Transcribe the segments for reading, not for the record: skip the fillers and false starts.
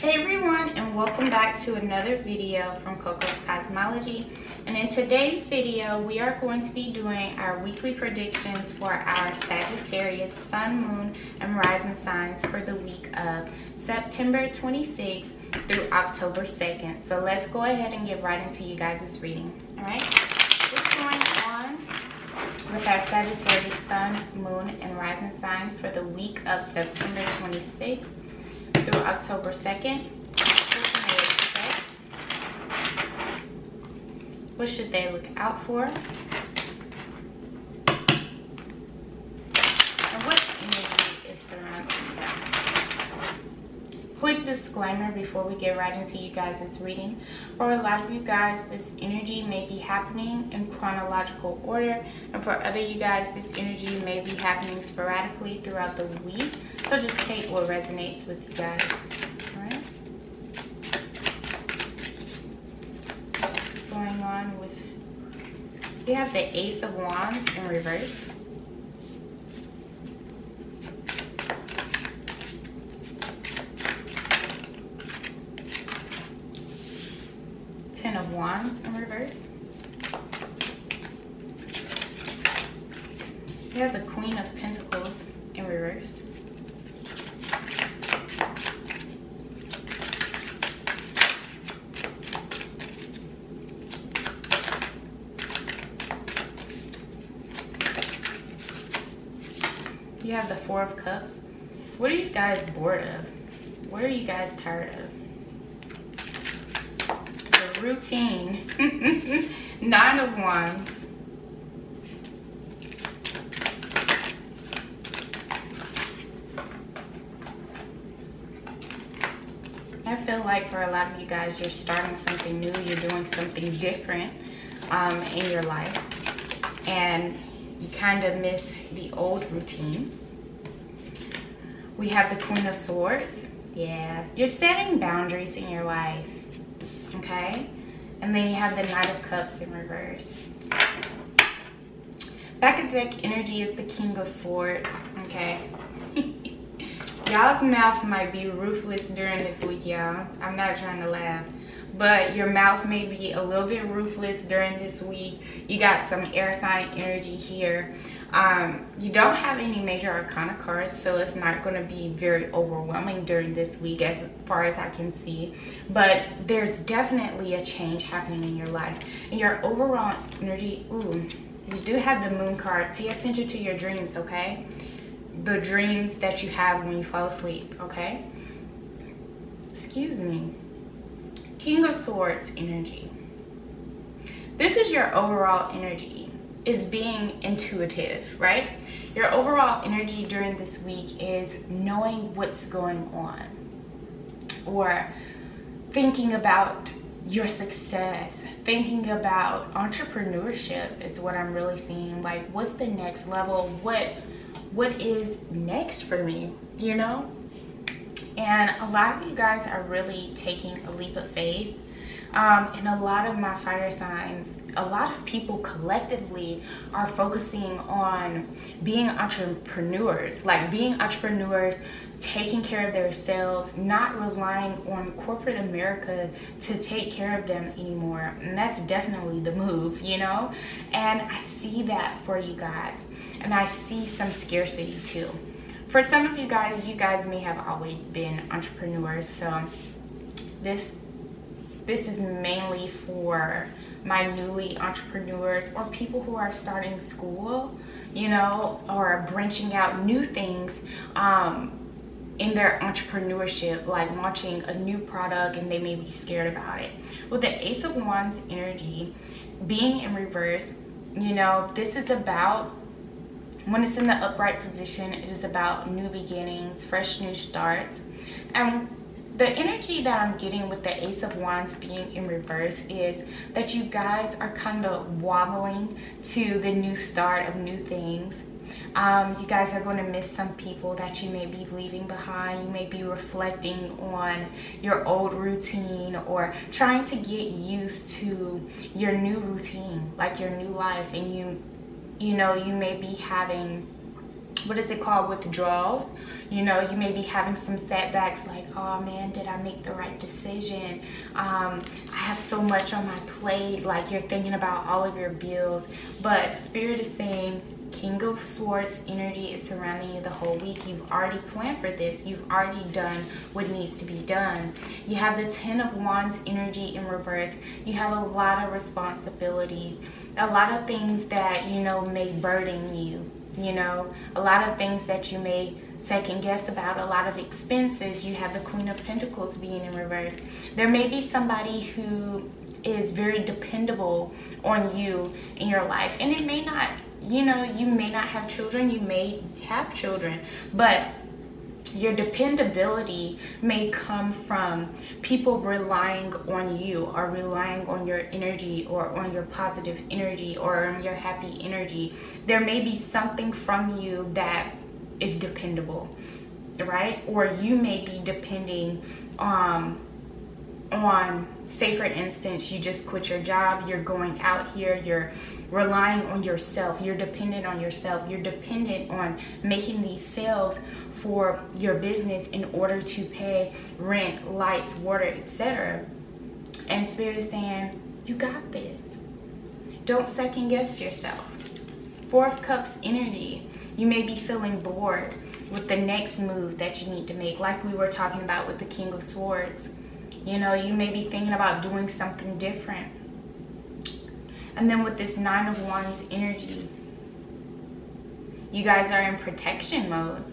Hey everyone, and welcome back to another video from Cocoscosmology. And in today's video, we are going to be doing our weekly predictions for our Sagittarius sun, moon, and rising signs for the week of September 26th through October 2nd. So let's go ahead and get right into you guys' reading. All right, what's going on with our Sagittarius sun, moon, and rising signs for the week of September 26th through October 2nd. What should they look out for? And what energy is surrounding them? Quick disclaimer before we get right into you guys' reading. For a lot of you guys, this energy may be happening in chronological order, and for other you guys, this energy may be happening sporadically throughout the week. So just take what resonates with you guys. Alright? Going on with, we have the Ace of Wands in reverse. Ten of Wands in reverse. We have the Queen of Pentacles in reverse. You have the Four of Cups. What are you guys bored of? What are you guys tired of? The routine. Nine of Wands. I feel like for a lot of you guys, you're starting something new. You're doing something different in your life. And you kind of miss the old routine. We have the Queen of Swords. Yeah, you're setting boundaries in your life, okay? And then you have the Knight of Cups in reverse. Back of deck energy is the King of Swords, okay? Y'all's mouth might be ruthless during this week, y'all. I'm not trying to laugh. But your mouth may be a little bit ruthless during this week. You got some air sign energy here. You don't have any major arcana cards, so it's not going to be very overwhelming during this week as far as I can see. But there's definitely a change happening in your life. And your overall energy, ooh, you do have the Moon card. Pay attention to your dreams, okay? The dreams that you have when you fall asleep, okay? Excuse me. King of Swords energy. This is your overall energy. Is being intuitive, right? Your overall energy during this week is knowing what's going on, or thinking about your success, thinking about entrepreneurship is what I'm really seeing. Like, what's the next level? What is next for me, you know? And a lot of you guys are really taking a leap of faith. And a lot of my fire signs, a lot of people collectively are focusing on being entrepreneurs, like being entrepreneurs, taking care of themselves, not relying on corporate America to take care of them anymore. And that's definitely the move, you know? And I see that for you guys. And I see some scarcity too. For some of you guys may have always been entrepreneurs. So this is mainly for my newly entrepreneurs or people who are starting school, you know, or branching out new things in their entrepreneurship, like launching a new product and they may be scared about it. With the Ace of Wands energy being in reverse, you know, this is about, when it's in the upright position, it is about new beginnings, fresh new starts. And the energy that I'm getting with the Ace of Wands being in reverse is that you guys are kind of wobbling to the new start of new things. You guys are going to miss some people that you may be leaving behind. You may be reflecting on your old routine or trying to get used to your new routine, like your new life. And you know, you may be having what is it called, withdrawals. You know, you may be having some setbacks like, oh man, did I make the right decision? I have so much on my plate. Like, you're thinking about all of your bills. But Spirit is saying King of Swords energy is surrounding you the whole week. You've already planned for this. You've already done what needs to be done. You have the 10 of Wands energy in reverse. You have a lot of responsibilities, a lot of things that, you know, may burden you. You know, a lot of things that you may second guess about, a lot of expenses. You have the Queen of Pentacles being in reverse. There may be somebody who is very dependable on you in your life, and it may not, you know, you may not have children, you may have children, but your dependability may come from people relying on you, or relying on your energy, or on your positive energy, or on your happy energy. There may be something from you that is dependable, right? Or you may be depending on, say for instance, you just quit your job, you're going out here, you're relying on yourself, you're dependent on yourself, you're dependent on making these sales for your business in order to pay rent, lights, water, etc. And Spirit is saying, you got this. Don't second guess yourself. 4 of Cups energy. You may be feeling bored with the next move that you need to make, like we were talking about with the King of Swords. You know, you may be thinking about doing something different. And then with this 9 of Wands energy, you guys are in protection mode.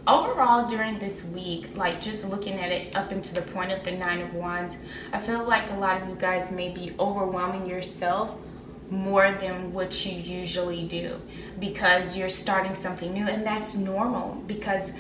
Overall, during this week, like just looking at it up into the point of the 9 of Wands, I feel like a lot of you guys may be overwhelming yourself more than what you usually do, because you're starting something new. And that's normal, because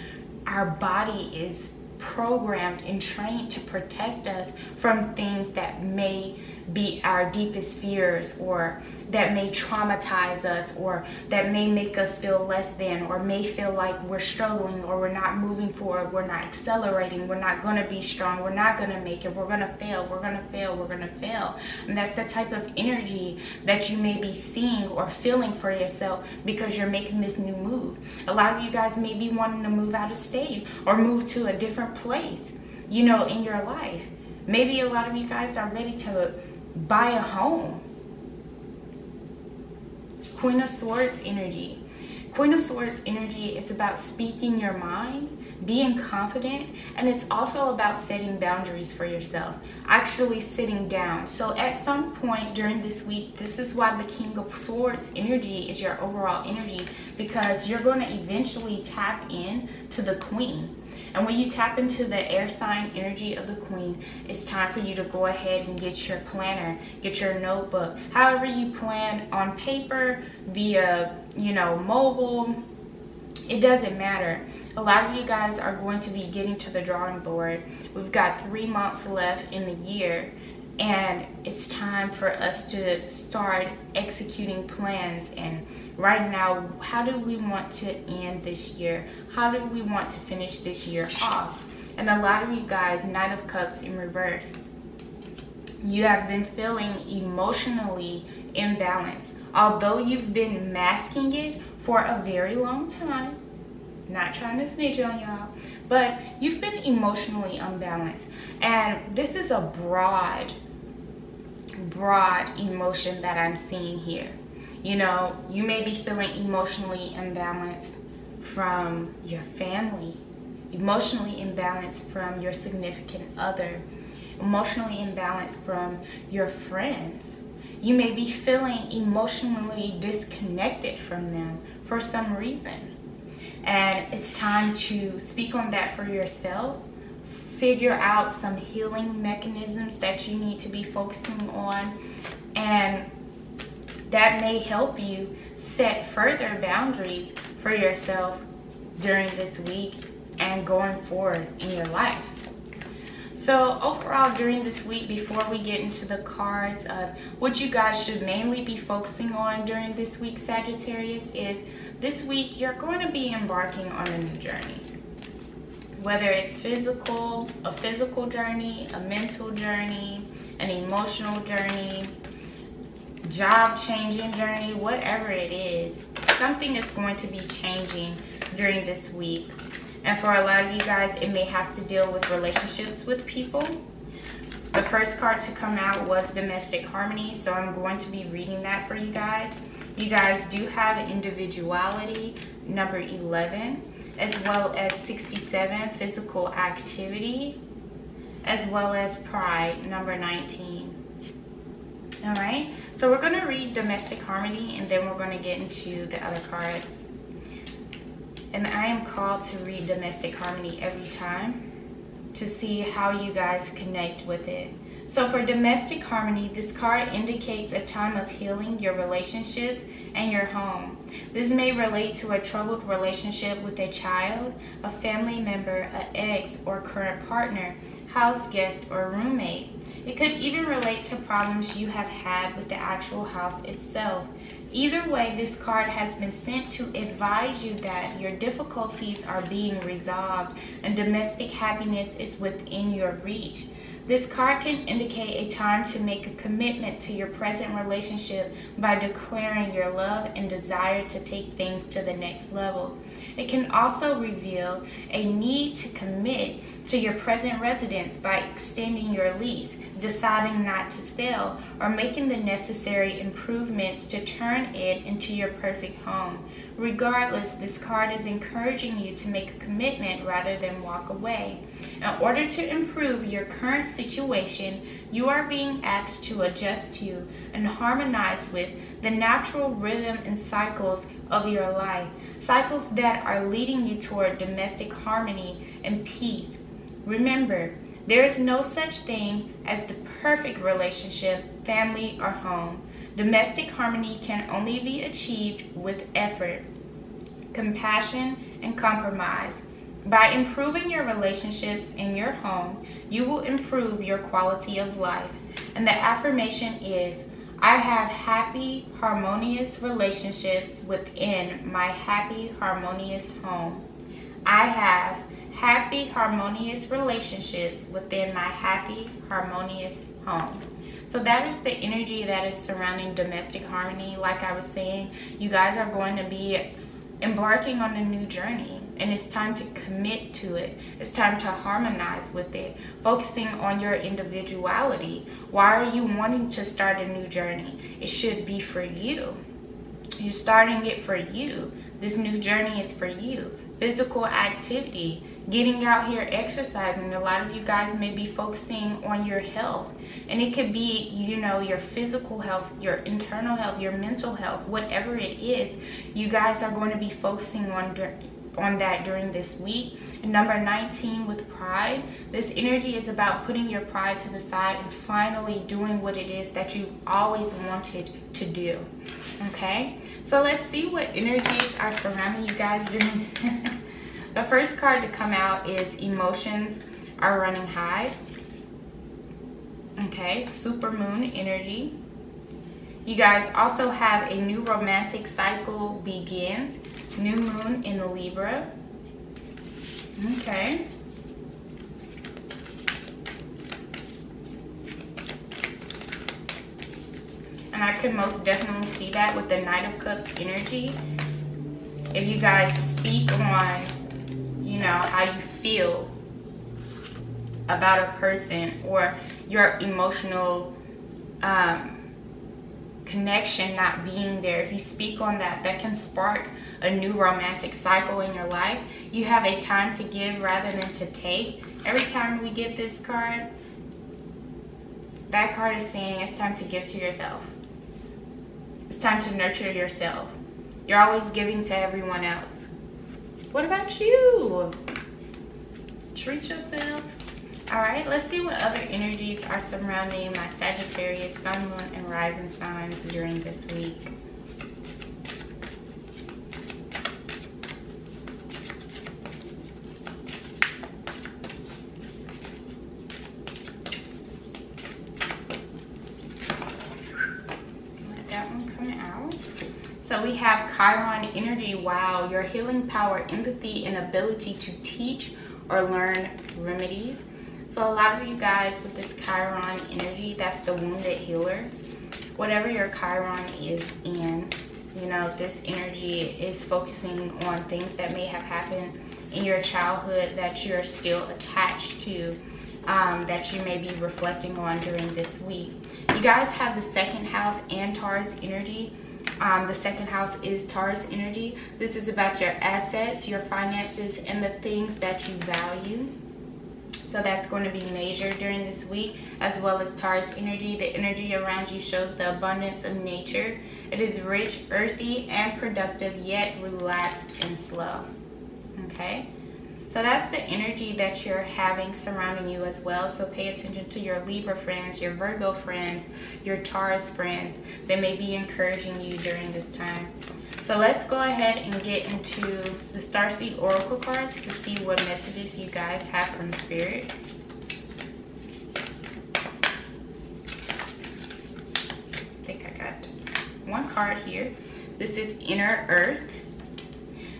our body is programmed and trained to protect us from things that may be our deepest fears, or that may traumatize us, or that may make us feel less than, or may feel like we're struggling, or we're not moving forward, we're not accelerating, we're not going to be strong, we're not going to make it, we're going to fail, we're going to fail, we're going to fail. And that's the type of energy that you may be seeing or feeling for yourself, because you're making this new move. A lot of you guys may be wanting to move out of state, or move to a different place, you know, in your life. Maybe a lot of you guys are ready to buy a home. Queen of Swords energy. Queen of Swords energy, it's about speaking your mind, being confident, and it's also about setting boundaries for yourself, actually sitting down. So at some point during this week, this is why the King of Swords energy is your overall energy, because you're going to eventually tap in to the Queen. And when you tap into the air sign energy of the Queen, it's time for you to go ahead and get your planner, get your notebook, however you plan, on paper, via, you know, mobile. It doesn't matter. A lot of you guys are going to be getting to the drawing board. We've got 3 months left in the year, and it's time for us to start executing plans. And right now, how do we want to end this year? How do we want to finish this year off? And a lot of you guys, Knight of Cups in reverse, you have been feeling emotionally imbalanced. Although you've been masking it for a very long time, not trying to snitch on y'all, but you've been emotionally unbalanced. And this is a broad emotion that I'm seeing here. You know, you may be feeling emotionally imbalanced from your family, emotionally imbalanced from your significant other, emotionally imbalanced from your friends. You may be feeling emotionally disconnected from them for some reason. And it's time to speak on that for yourself. Figure out some healing mechanisms that you need to be focusing on, and that may help you set further boundaries for yourself during this week and going forward in your life. So overall, during this week, before we get into the cards of what you guys should mainly be focusing on during this week, Sagittarius, is this week you're going to be embarking on a new journey. Whether it's a physical journey, a mental journey, an emotional journey, job changing journey, whatever it is, something is going to be changing during this week. And for a lot of you guys, it may have to deal with relationships with people. The first card to come out was domestic harmony, so I'm going to be reading that for you guys. You guys do have individuality, number 11, as well as 67, physical activity, as well as pride, number 19. All right, so we're going to read domestic harmony, and then we're going to get into the other cards. And I am called to read domestic harmony every time to see how you guys connect with it. So for domestic harmony, this card indicates a time of healing your relationships and your home. This may relate to a troubled relationship with a child, a family member, an ex or current partner, house guest, or roommate. It could even relate to problems you have had with the actual house itself. Either way, this card has been sent to advise you that your difficulties are being resolved and domestic happiness is within your reach. This card can indicate a time to make a commitment to your present relationship by declaring your love and desire to take things to the next level. It can also reveal a need to commit to your present residence by extending your lease, deciding not to sell, or making the necessary improvements to turn it into your perfect home. Regardless, this card is encouraging you to make a commitment rather than walk away. In order to improve your current situation, you are being asked to adjust to and harmonize with the natural rhythm and cycles of your life, cycles that are leading you toward domestic harmony and peace. Remember, there is no such thing as the perfect relationship, family, or home. Domestic harmony can only be achieved with effort, compassion, and compromise. By improving your relationships in your home, you will improve your quality of life. And the affirmation is, I have happy, harmonious relationships within my happy, harmonious home. I have happy, harmonious relationships within my happy, harmonious home. So that is the energy that is surrounding domestic harmony. Like I was saying, you guys are going to be embarking on a new journey, and it's time to commit to it. It's time to harmonize with it, focusing on your individuality. Why are you wanting to start a new journey? It should be for you. You're starting it for you. This new journey is for you. Physical activity, getting out here exercising. A lot of you guys may be focusing on your health, and it could be, you know, your physical health, your internal health, your mental health, whatever it is. You guys are going to be focusing on that during this week. And number 19 with pride, this energy is about putting your pride to the side and finally doing what it is that you always wanted to do. Okay, so let's see what energies are surrounding you guys during the first card to come out is emotions are running high. Okay, super moon energy. You guys also have a new romantic cycle begins. New moon in Libra. Okay. And I can most definitely see that with the Knight of Cups energy. If you guys speak on, you know, how you feel about a person or your emotional connection not being there, if you speak on that, that can spark a new romantic cycle in your life. You have a time to give rather than to take. Every time we get this card, that card is saying it's time to give to yourself. It's time to nurture yourself. You're always giving to everyone else. What about you? Treat yourself. All right, let's see what other energies are surrounding my Sagittarius, Sun, Moon, and Rising signs during this week. Let that one come out. So we have Chiron energy. Wow, your healing power, empathy, and ability to teach or learn remedies. So a lot of you guys with this Chiron energy, that's the wounded healer. Whatever your Chiron is in, You know, this energy is focusing on things that may have happened in your childhood that you're still attached to, that you may be reflecting on during this week. You guys have the second house and Taurus energy. The second house is Taurus energy. This is about your assets, your finances, and the things that you value. So that's going to be major during this week, as well as Taurus energy. The energy around you shows the abundance of nature. It is rich, earthy, and productive, yet relaxed and slow. Okay? So that's the energy that you're having surrounding you as well. So pay attention to your Libra friends, your Virgo friends, your Taurus friends. They may be encouraging you during this time. So let's go ahead and get into the Starseed Oracle cards to see what messages you guys have from Spirit. I think I got one card here. This is Inner Earth.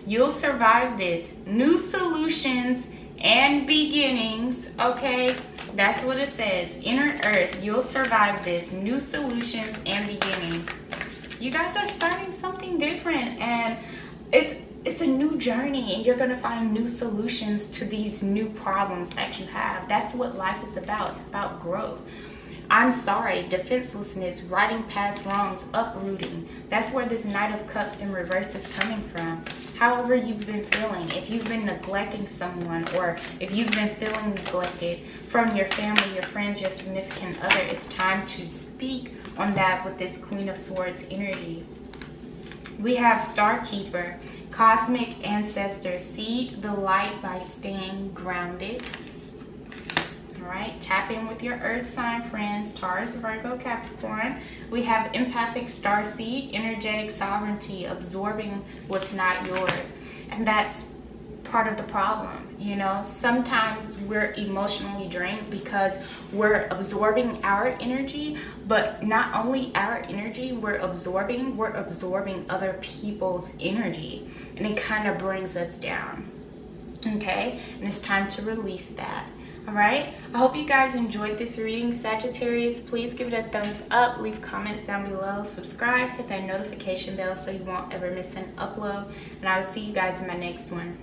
You'll survive this. New solutions and beginnings. Okay, that's what it says. Inner Earth. You'll survive this. New solutions and beginnings. You guys are starting something different, and it's a new journey, and you're going to find new solutions to these new problems that you have. That's what life is about. It's about growth. I'm sorry, defenselessness, riding past wrongs, uprooting. That's where this Knight of Cups in reverse is coming from. However you've been feeling, if you've been neglecting someone, or if you've been feeling neglected from your family, your friends, your significant other, it's time to speak on that with this Queen of Swords energy. We have Star Keeper, Cosmic Ancestor, seed the light by staying grounded. Alright, tap in with your earth sign friends, Taurus, Virgo, Capricorn. We have Empathic Starseed, energetic sovereignty, absorbing what's not yours. And that's part of the problem. You know, sometimes we're emotionally drained because we're absorbing our energy, but not only our energy we're absorbing other people's energy, and it kind of brings us down. Okay, and it's time to release that. All right, I hope you guys enjoyed this reading, Sagittarius. Please give it a thumbs up, leave comments down below, subscribe, hit that notification bell so you won't ever miss an upload, and I will see you guys in my next one.